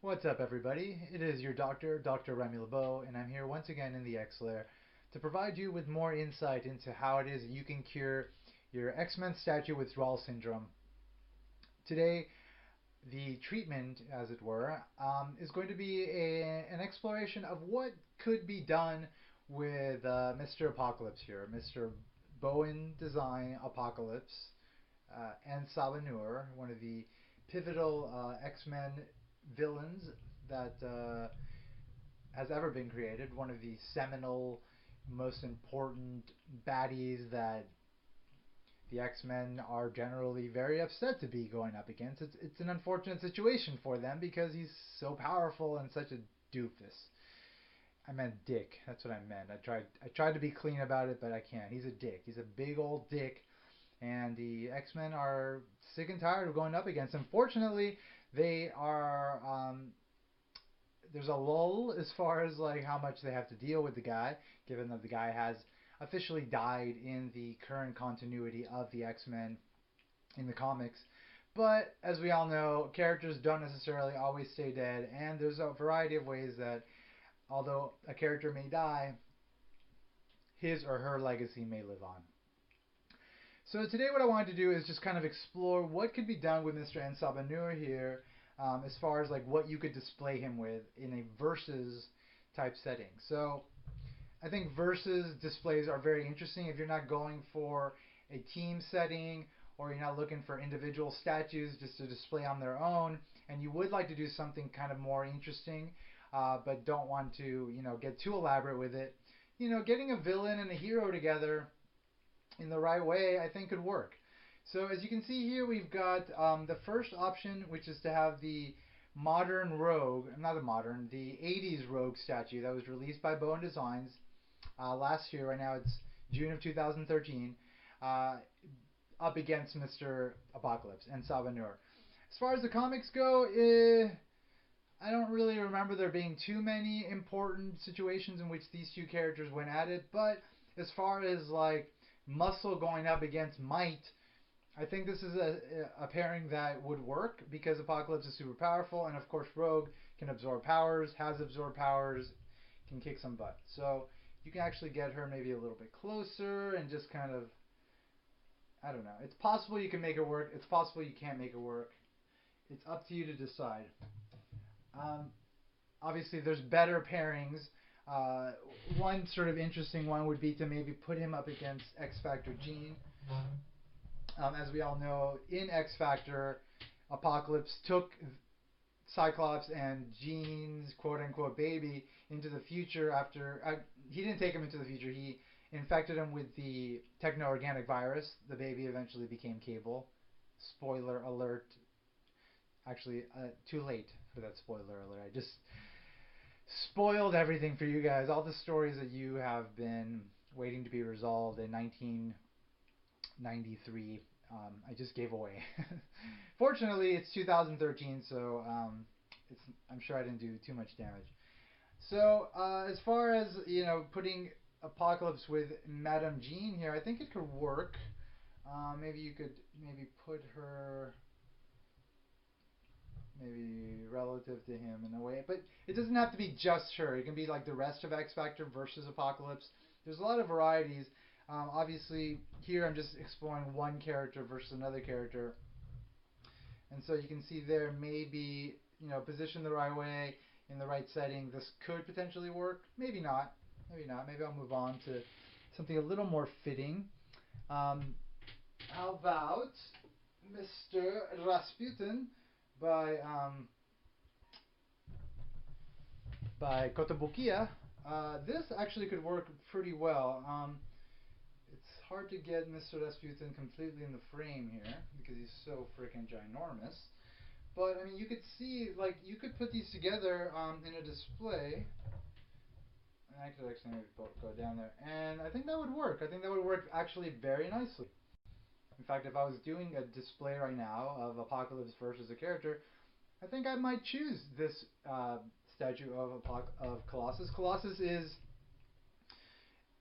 What's up, everybody? It is your doctor, Dr. Remy LeBeau, and I'm here once again in the X Lair to provide you with more insight into how it is you can cure your X-Men statue withdrawal syndrome. Today, the treatment, as it were, is going to be an exploration of what could be done with Mr. Apocalypse here, Mr. Bowen design Apocalypse, and Sabanur, one of the pivotal X-Men villains that has ever been created, one of the seminal, most important baddies that the X-Men are generally very upset to be going up against. It's an unfortunate situation for them because he's so powerful and such a doofus. I meant dick. That's what I meant. I tried to be clean about it, but I can't. He's a dick. He's a big old dick, and the X-Men are sick and tired of going up against him. Fortunately, they are there's a lull as far as like how much they have to deal with the guy, given that the guy has officially died in the current continuity of the X-Men in the comics. But as we all know, characters don't necessarily always stay dead, and there's a variety of ways that although a character may die, his or her legacy may live on. So today what I wanted to do is just kind of explore what could be done with Mr. Ensabanur here, as far as like what you could display him with in a versus type setting. So I think versus displays are very interesting if you're not going for a team setting or you're not looking for individual statues just to display on their own, and you would like to do something kind of more interesting, but don't want to get too elaborate with it. Getting a villain and a hero together in the right way, I think could work. So as you can see here, we've got the first option, which is to have the modern Rogue, not the modern, the 80s Rogue statue that was released by Bowen Designs last year. Right now it's June of 2013, uh, up against Mr. Apocalypse and Sabanur. As far as the comics go, I don't really remember there being too many important situations in which these two characters went at it, but as far as like muscle going up against might, I think this is a pairing that would work because Apocalypse is super powerful, and of course Rogue can absorb powers, has absorbed powers, can kick some butt. So you can actually get her maybe a little bit closer and just kind of, I don't know. It's possible you can make it work. It's possible you can't make it work. It's up to you to decide. Um, Obviously, there's better pairings. Uh, One sort of interesting one would be to maybe put him up against X Factor Jean. As we all know, in X Factor, Apocalypse took Cyclops and Jean's quote unquote baby into the future after. He didn't take him into the future, he infected him with the techno organic virus. The baby eventually became Cable. Spoiler alert. Actually, too late for that spoiler alert. I just spoiled everything for you guys. All the stories that you have been waiting to be resolved in 1993, I just gave away. Fortunately, it's 2013, so I'm sure I didn't do too much damage. So as far as putting Apocalypse with Madame Jean here, I think it could work. Maybe you could maybe put her maybe relative to him in a way, but it doesn't have to be just her. It can be like the rest of X Factor versus Apocalypse. There's a lot of varieties. Obviously, here I'm just exploring one character versus another character, and so you can see there maybe positioned the right way in the right setting, this could potentially work. Maybe not. Maybe not. Maybe I'll move on to something a little more fitting. Um, how about Mr. Rasputin by Kotobukiya? This actually could work pretty well. It's hard to get Mr. Rasputin completely in the frame here because he's so freaking ginormous. But I mean, you could see, like, you could put these together in a display. And I could actually maybe go down there, and I think that would work. I think that would work actually very nicely. In fact, if I was doing a display right now of Apocalypse versus a character, I think I might choose this statue of Colossus. Colossus is,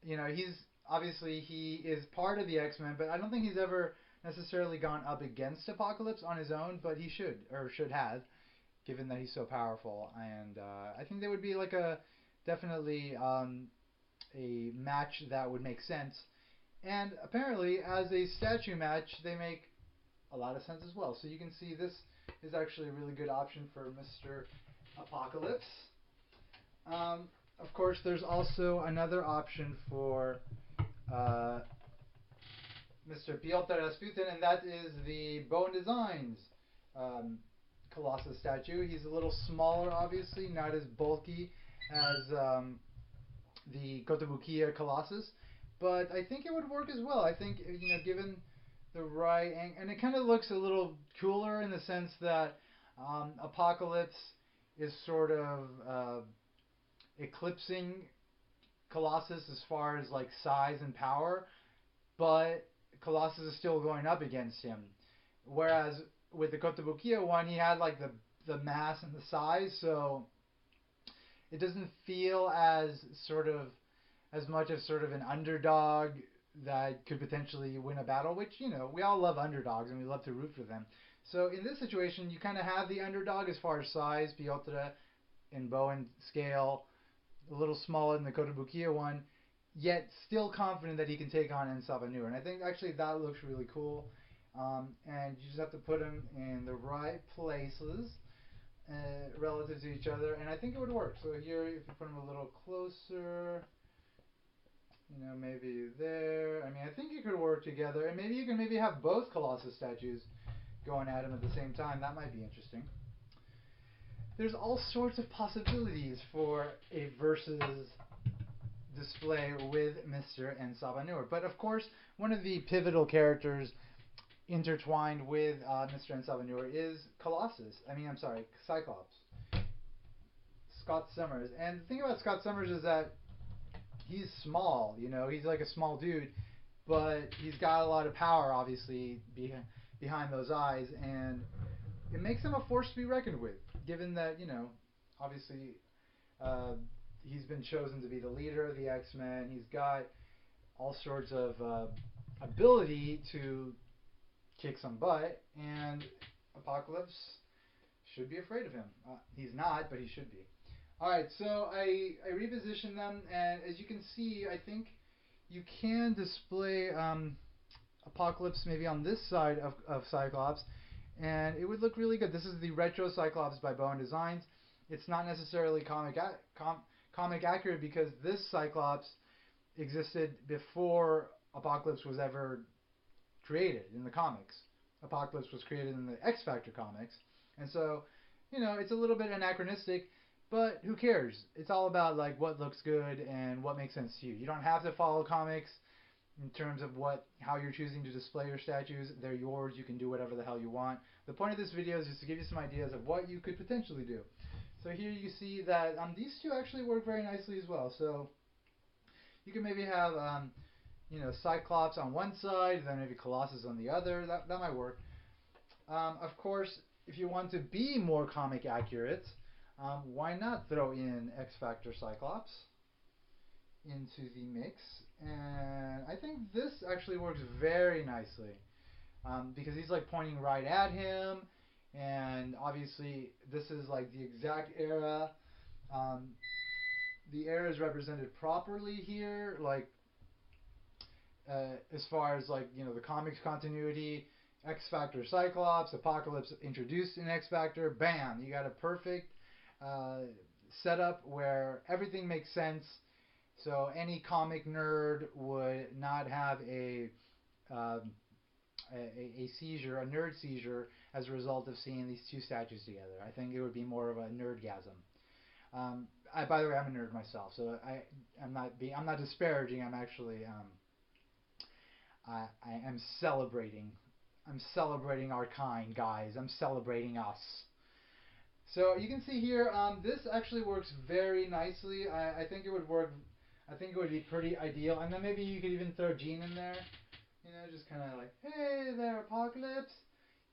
he's obviously he is part of the X-Men, but I don't think he's ever necessarily gone up against Apocalypse on his own, but he should or should have. given that he's so powerful. And I think there would be like a definitely a match that would make sense. And apparently, as a statue match, they make a lot of sense as well. So you can see this is actually a really good option for Mr. Apocalypse. Of course, there's also another option for uh, Mr. Piotr Rasputin, and that is the Bowen Designs um, Colossus statue. He's a little smaller, obviously, not as bulky as the Kotobukiya Colossus, but I think it would work as well. I think given the right and it kind of looks a little cooler in the sense that Apocalypse is sort of eclipsing Colossus as far as like size and power, but Colossus is still going up against him. Whereas with the Kotobukiya one, he had like the mass and the size, so it doesn't feel as sort of as much of sort of an underdog that could potentially win a battle, which, we all love underdogs and we love to root for them. So in this situation, you kind of have the underdog as far as size, Piotr in Bowen scale, a little smaller than the Kotobukiya one, yet still confident that he can take on En Sabanur. And I think actually that looks really cool. And you just have to put them in the right places relative to each other, and I think it would work. So here, if you put them a little closer, maybe there. I mean, I think it could work together, and maybe you can maybe have both Colossus statues going at him at the same time. That might be interesting. There's all sorts of possibilities for a versus display with Mr. and Sabanur. But of course, one of the pivotal characters intertwined with Mr. and Sabanur is Colossus. I mean, I'm sorry, Cyclops. Scott Summers. And the thing about Scott Summers is that he's small, he's like a small dude, but he's got a lot of power, obviously, behind those eyes, and it makes him a force to be reckoned with, given that, obviously, uh, he's been chosen to be the leader of the X-Men. He's got all sorts of ability to kick some butt, and Apocalypse should be afraid of him. He's not, but he should be. All right, so I repositioned them, and as you can see, I think you can display Apocalypse maybe on this side of Cyclops, and it would look really good. This is the Retro Cyclops by Bowen Designs. It's not necessarily comic accurate because this Cyclops existed before Apocalypse was ever created in the comics. Apocalypse was created in the X Factor comics, and so it's a little bit anachronistic, but who cares? It's all about like what looks good and what makes sense to you. You don't have to follow comics in terms of how you're choosing to display your statues. They're yours. You can do whatever the hell you want. The point of this video is just to give you some ideas of what you could potentially do. So here you see that these two actually work very nicely as well. So you can maybe have Cyclops on one side, then maybe Colossus on the other. That might work. Of course, if you want to be more comic accurate, why not throw in X Factor Cyclops into the mix? And I think this actually works very nicely because he's like pointing right at him, and obviously this is like the exact era. Um, the era is represented properly here, like as far as like the comics continuity. X Factor Cyclops, Apocalypse introduced in X Factor, bam, you got a perfect uh, setup where everything makes sense. So any comic nerd would not have um, a seizure, a nerd seizure, as a result of seeing these two statues together. I think it would be more of a nerdgasm. By the way, I'm a nerd myself, so I'm not disparaging. I'm actually I am celebrating. I'm celebrating our kind, guys. I'm celebrating us. So you can see here, this actually works very nicely. I think it would work. I think it would be pretty ideal. And then maybe you could even throw Jean in there. Just kind of like, hey there, Apocalypse.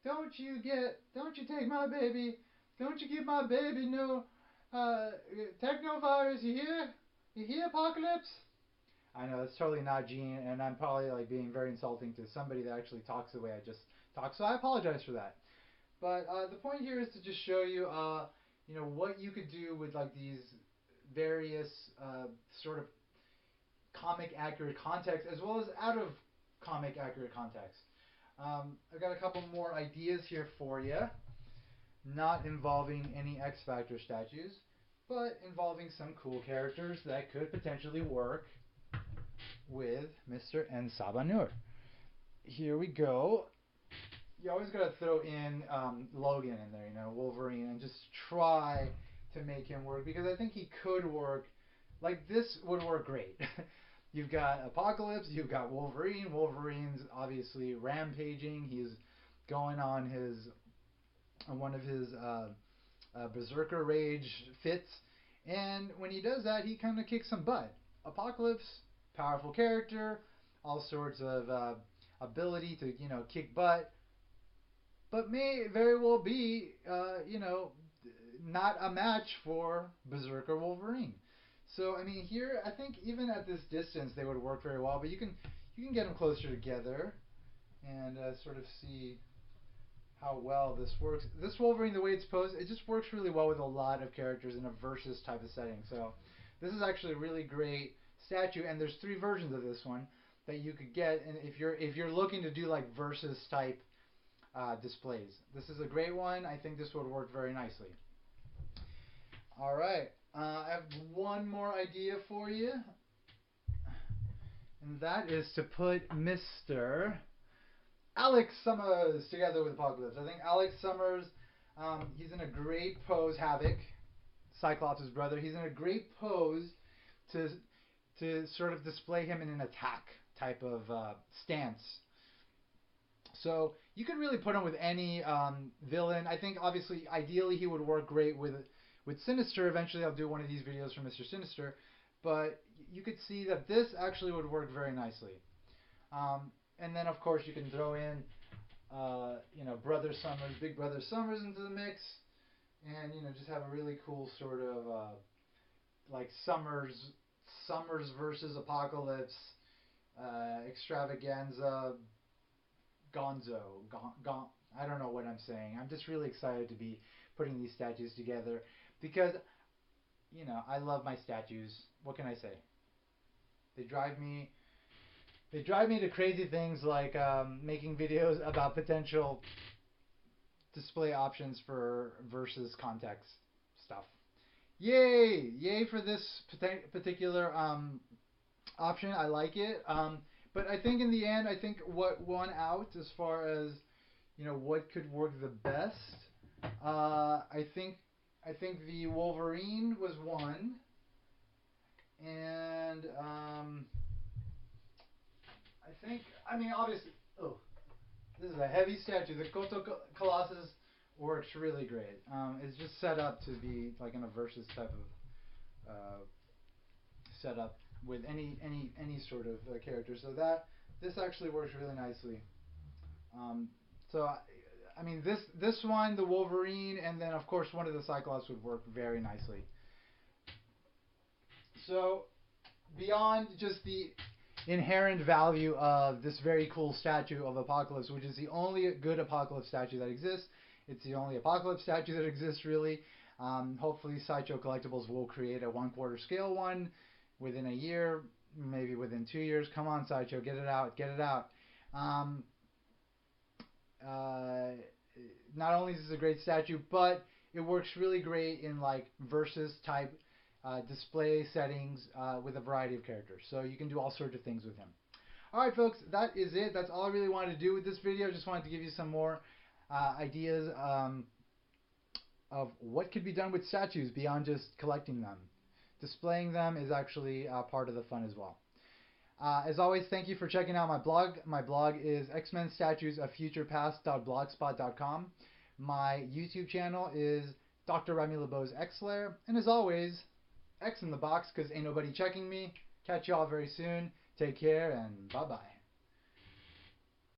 Don't you take my baby. Don't you give my baby no technovirus. You hear? You hear, Apocalypse? I know it's totally not Gene, and I'm probably like being very insulting to somebody that actually talks the way I just talk. So I apologize for that. But the point here is to just show you, what you could do with like these various sort of comic accurate context as well as out of comic accurate context. I've got a couple more ideas here for you, not involving any X Factor statues, but involving some cool characters that could potentially work with Mr. N. Sabanur. Here we go. You always got to throw in Logan in there, Wolverine, and just try to make him work because I think he could work. Like this would work great. You've got Apocalypse, you've got Wolverine. Wolverine's obviously rampaging. He's going on one of his berserker rage fits, and when he does that, he kind of kicks some butt. Apocalypse, powerful character, all sorts of ability to kick butt, but may very well be not a match for Berserker Wolverine. So I mean, here I think even at this distance they would work very well. But you can get them closer together and sort of see how well this works. This Wolverine, the way it's posed, it just works really well with a lot of characters in a versus type of setting. So this is actually a really great statue, and there's 3 versions of this one that you could get. And if you're looking to do like versus type displays, this is a great one. I think this would work very nicely. All right. I have one more idea for you, and that is to put Mr. Alex Summers together with Apocalypse. I think Alex Summers, he's in a great pose. Havoc, Cyclops' brother, he's in a great pose to sort of display him in an attack type of stance. So you could really put him with any villain. I think obviously, ideally, he would work great with Sinister. Eventually, I'll do one of these videos for Mr. Sinister, but you could see that this actually would work very nicely. And then, of course, you can throw in, Brother Summers, Big Brother Summers into the mix, and just have a really cool sort of like Summers versus Apocalypse extravaganza Gonzo. I don't know what I'm saying. I'm just really excited to be putting these statues together because, I love my statues. What can I say? They drive me. They drive me to crazy things like making videos about potential display options for versus context stuff. Yay! Yay for this particular option. I like it. But I think in the end, I think what won out as far as what could work the best. I think the Wolverine was one, and obviously, this is a heavy statue. The Koto Colossus works really great. It's just set up to be like in a versus type of setup with any sort of character. So this actually works really nicely. So I mean this one, the Wolverine, and then of course one of the Cyclops would work very nicely. So beyond just the inherent value of this very cool statue of Apocalypse, which is the only good Apocalypse statue that exists. It's the only Apocalypse statue that exists, really. Hopefully, Sideshow Collectibles will create a 1/4 scale one within a year, maybe within 2 years. Come on, Sideshow, get it out, get it out. Not only is this a great statue, but it works really great in like versus type display settings with a variety of characters. So you can do all sorts of things with him. Alright folks, that is it. That's all I really wanted to do with this video. Just wanted to give you some more ideas of what could be done with statues beyond just collecting them. Displaying them is actually part of the fun as well. As always, thank you for checking out my blog. My blog is xmenstatuesoffuturepast.blogspot.com. My YouTube channel is Dr. Remy LeBeau's X-Lair. And as always, X in the box because ain't nobody checking me. Catch y'all very soon. Take care and bye-bye.